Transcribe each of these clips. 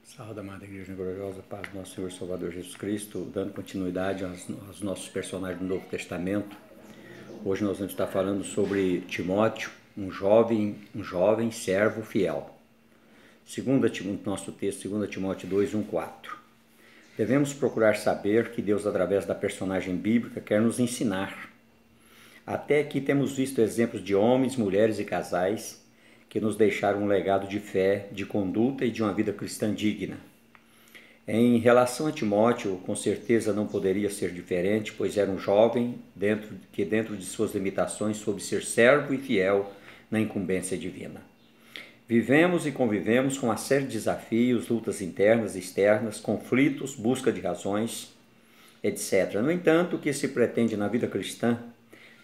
Salve, amada Igreja Gloriosa, paz do nosso Senhor Salvador Jesus Cristo, dando continuidade aos nossos personagens do Novo Testamento. Hoje nós vamos estar falando sobre Timóteo, um jovem servo fiel. Nosso texto, 2 Timóteo 2, 1, 4. Devemos procurar saber que Deus, através da personagem bíblica, quer nos ensinar. Até aqui temos visto exemplos de homens, mulheres e casais que nos deixaram um legado de fé, de conduta e de uma vida cristã digna. Em relação a Timóteo, com certeza não poderia ser diferente, pois era um jovem que dentro de suas limitações soube ser servo e fiel na incumbência divina. Vivemos e convivemos com uma série de desafios, lutas internas e externas, conflitos, busca de razões, etc. No entanto, o que se pretende na vida cristã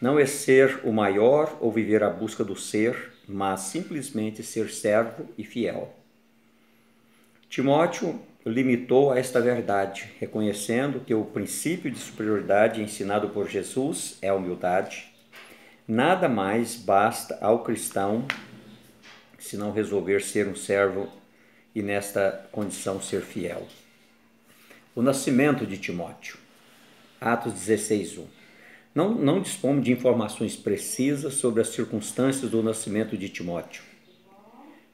não é ser o maior ou viver à busca do ser, mas simplesmente ser servo e fiel. Timóteo limitou a esta verdade, reconhecendo que o princípio de superioridade ensinado por Jesus é a humildade. Nada mais basta ao cristão se não resolver ser um servo e nesta condição ser fiel. O nascimento de Timóteo. Atos 16, 1. Não dispomos de informações precisas sobre as circunstâncias do nascimento de Timóteo.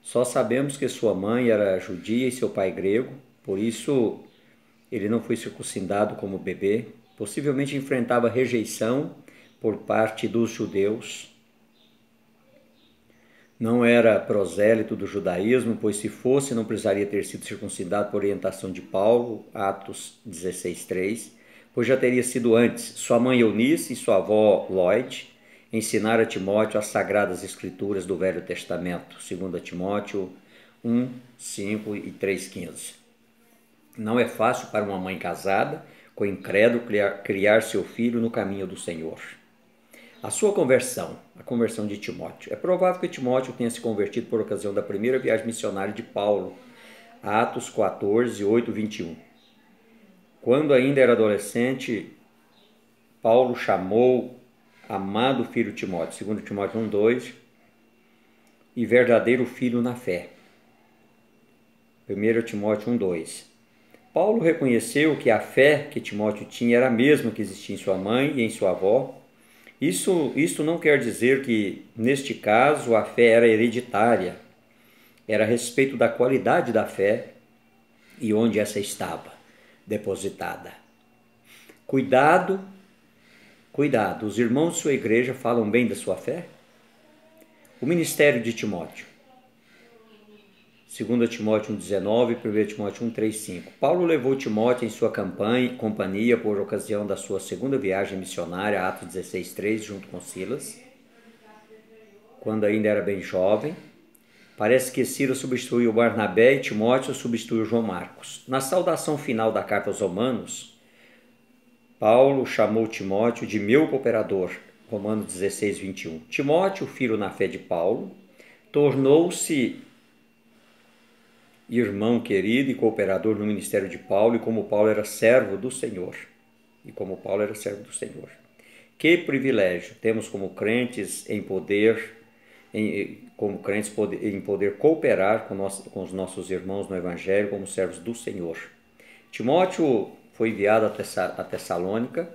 Só sabemos que sua mãe era judia e seu pai grego, por isso ele não foi circuncidado como bebê. Possivelmente enfrentava rejeição por parte dos judeus. Não era prosélito do judaísmo, pois se fosse não precisaria ter sido circuncidado por orientação de Paulo, Atos 16, 3. Pois já teria sido antes. Sua mãe Eunice e sua avó Lloyd ensinaram a Timóteo as sagradas escrituras do Velho Testamento, 2 Timóteo 1, 5 e 3,15. Não é fácil para uma mãe casada com incrédulo criar seu filho no caminho do Senhor. A sua conversão, a conversão de Timóteo. É provável que Timóteo tenha se convertido por ocasião da primeira viagem missionária de Paulo, Atos 14, 8, 21. Quando ainda era adolescente, Paulo chamou amado filho Timóteo, 2 Timóteo 1, 2, e verdadeiro filho na fé, 1 Timóteo 1, 2. Paulo reconheceu que a fé que Timóteo tinha era a mesma que existia em sua mãe e em sua avó. Isso não quer dizer que, neste caso, a fé era hereditária. Era a respeito da qualidade da fé e onde essa estava depositada. Cuidado, os irmãos de sua igreja falam bem da sua fé? O ministério de Timóteo. 2 Timóteo 1,19 e 1 Timóteo 1,3,5. Paulo levou Timóteo em sua companhia por ocasião da sua segunda viagem missionária, Atos 16,3, junto com Silas, quando ainda era bem jovem. Parece que Silas substituiu Barnabé e Timóteo substituiu João Marcos. Na saudação final da carta aos Romanos, Paulo chamou Timóteo de meu cooperador, Romanos 16, 21. Timóteo, filho na fé de Paulo, tornou-se irmão querido e cooperador no ministério de Paulo, e como Paulo era servo do Senhor. Que privilégio temos como crentes em poder cooperar com os nossos irmãos no Evangelho como servos do Senhor. Timóteo foi enviado a Tessalônica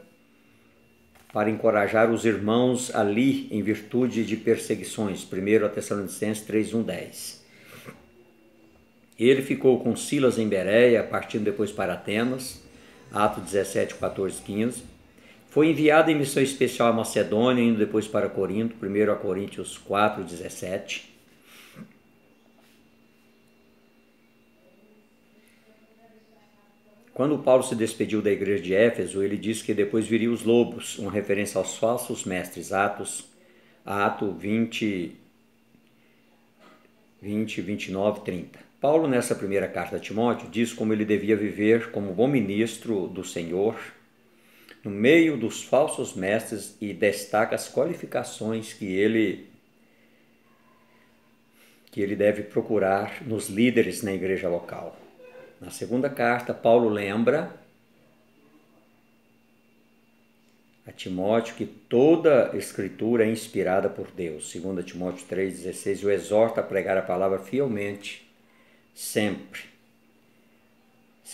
para encorajar os irmãos ali em virtude de perseguições. 1 Tessalonicenses 3, 1, 10. Ele ficou com Silas em Bereia, partindo depois para Atenas, Atos 17, 14, 15. Foi enviado em missão especial à Macedônia, indo depois para Corinto, 1 Coríntios 4, 17. Quando Paulo se despediu da igreja de Éfeso, ele disse que depois viriam os lobos, uma referência aos falsos mestres, Atos 20, 29, 30. Paulo, nessa primeira carta a Timóteo, diz como ele devia viver como bom ministro do Senhor, no meio dos falsos mestres, e destaca as qualificações que ele deve procurar nos líderes na igreja local. Na segunda carta, Paulo lembra a Timóteo que toda escritura é inspirada por Deus, 2 Timóteo 3,16, o exorta a pregar a palavra fielmente, sempre.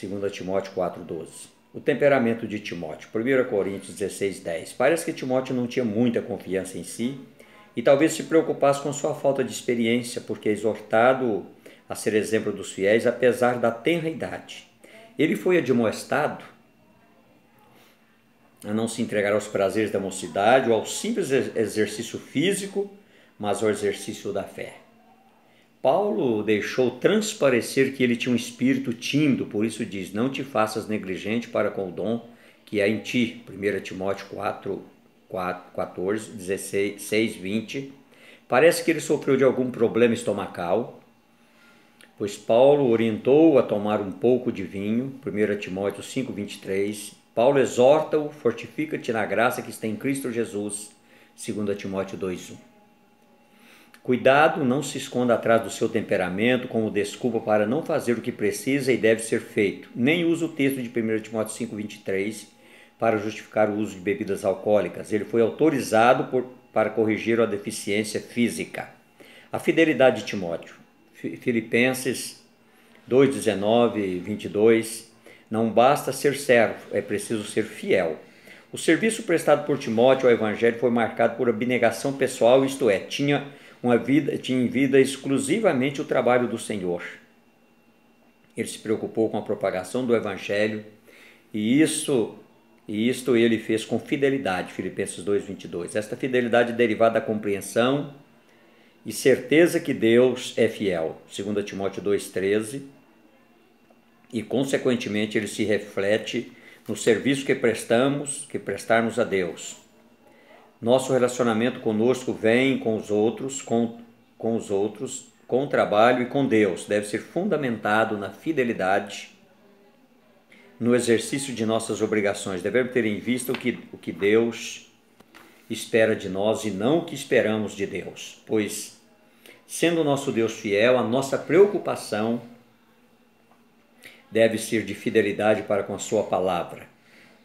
2 Timóteo 4,12. O temperamento de Timóteo, 1 Coríntios 16,10. Parece que Timóteo não tinha muita confiança em si e talvez se preocupasse com sua falta de experiência, porque é exortado a ser exemplo dos fiéis, apesar da tenra idade. Ele foi admoestado a não se entregar aos prazeres da mocidade ou ao simples exercício físico, mas ao exercício da fé. Paulo deixou transparecer que ele tinha um espírito tímido, por isso diz, não te faças negligente para com o dom que há em ti. 1 Timóteo 14, 16, 20. Parece que ele sofreu de algum problema estomacal, pois Paulo orientou a tomar um pouco de vinho. 1 Timóteo 5, 23. Paulo exorta-o, fortifica-te na graça que está em Cristo Jesus. 2 Timóteo 2, 1. Cuidado, não se esconda atrás do seu temperamento como desculpa para não fazer o que precisa e deve ser feito. Nem use o texto de 1 Timóteo 5, 23 para justificar o uso de bebidas alcoólicas. Ele foi autorizado para corrigir a deficiência física. A fidelidade de Timóteo. Filipenses 2, 19, 22. Não basta ser servo, é preciso ser fiel. O serviço prestado por Timóteo ao Evangelho foi marcado por abnegação pessoal, isto é, tinha em vida exclusivamente o trabalho do Senhor. Ele se preocupou com a propagação do Evangelho e isto ele fez com fidelidade, Filipenses 2, 22. Esta fidelidade é derivada da compreensão e certeza que Deus é fiel, 2 Timóteo 2, 13, e consequentemente ele se reflete no serviço que prestarmos a Deus. Nosso relacionamento conosco vem com os outros, com o trabalho e com Deus. Deve ser fundamentado na fidelidade, no exercício de nossas obrigações. Devemos ter em vista o que Deus espera de nós e não o que esperamos de Deus. Pois, sendo o nosso Deus fiel, a nossa preocupação deve ser de fidelidade para com a sua palavra.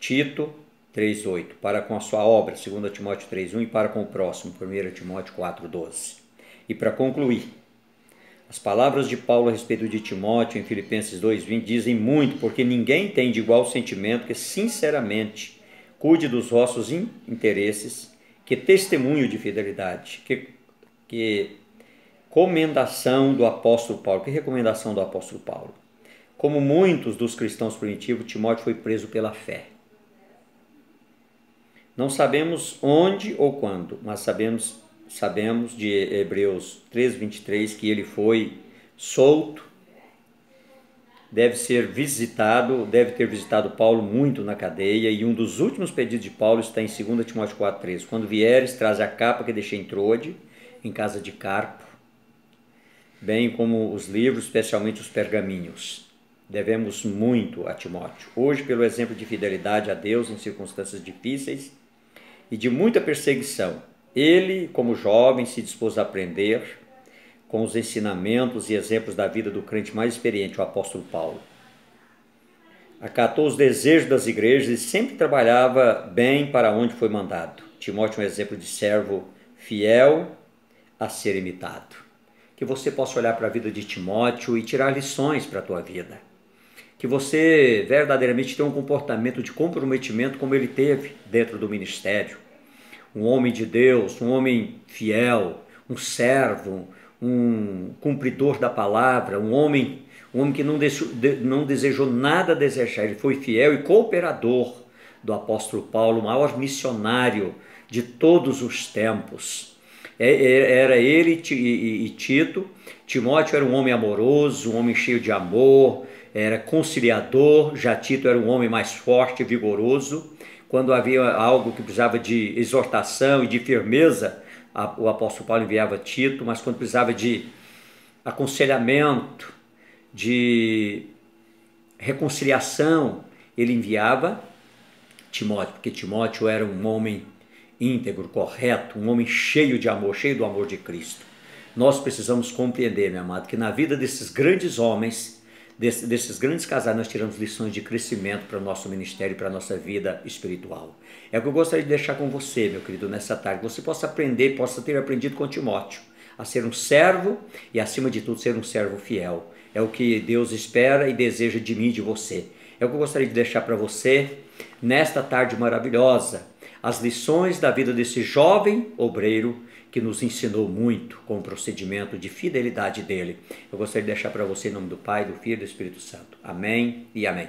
Tito 3,8, para com a sua obra, 2 Timóteo 3,1, e para com o próximo, 1 Timóteo 4,12. E para concluir, as palavras de Paulo a respeito de Timóteo em Filipenses 2,20 dizem muito, porque ninguém tem de igual sentimento que sinceramente cuide dos vossos interesses, que testemunho de fidelidade, que comendação do apóstolo Paulo. Que recomendação do apóstolo Paulo? Como muitos dos cristãos primitivos, Timóteo foi preso pela fé. Não sabemos onde ou quando, mas sabemos de Hebreus 3:23 que ele foi solto, deve ter visitado Paulo muito na cadeia, e um dos últimos pedidos de Paulo está em 2 Timóteo 4:13. Quando vieres, traze a capa que deixei em Troade, em casa de Carpo, bem como os livros, especialmente os pergaminhos. Devemos muito a Timóteo. Hoje, pelo exemplo de fidelidade a Deus em circunstâncias difíceis e de muita perseguição, ele, como jovem, se dispôs a aprender com os ensinamentos e exemplos da vida do crente mais experiente, o apóstolo Paulo. Acatou os desejos das igrejas e sempre trabalhava bem para onde foi mandado. Timóteo é um exemplo de servo fiel a ser imitado. Que você possa olhar para a vida de Timóteo e tirar lições para a tua vida. Que você verdadeiramente tenha um comportamento de comprometimento como ele teve dentro do ministério. Um homem de Deus, um homem fiel, um servo, um cumpridor da palavra, um homem que não desejou nada a desejar. Ele foi fiel e cooperador do apóstolo Paulo, o maior missionário de todos os tempos. Era ele e Tito. Timóteo era um homem amoroso, um homem cheio de amor, era conciliador. Já Tito era um homem mais forte e vigoroso. Quando havia algo que precisava de exortação e de firmeza, o apóstolo Paulo enviava Tito, mas quando precisava de aconselhamento, de reconciliação, ele enviava Timóteo, porque Timóteo era um homem íntegro, correto, um homem cheio de amor, cheio do amor de Cristo. Nós precisamos compreender, meu amado, que na vida desses grandes homens, desses grandes casais, nós tiramos lições de crescimento para o nosso ministério e para a nossa vida espiritual. É o que eu gostaria de deixar com você, meu querido, nessa tarde. Você possa ter aprendido com Timóteo a ser um servo e, acima de tudo, ser um servo fiel. É o que Deus espera e deseja de mim e de você. É o que eu gostaria de deixar para você nesta tarde maravilhosa. As lições da vida desse jovem obreiro que nos ensinou muito com o procedimento de fidelidade dele. Eu gostaria de deixar para você em nome do Pai, do Filho e do Espírito Santo. Amém e amém.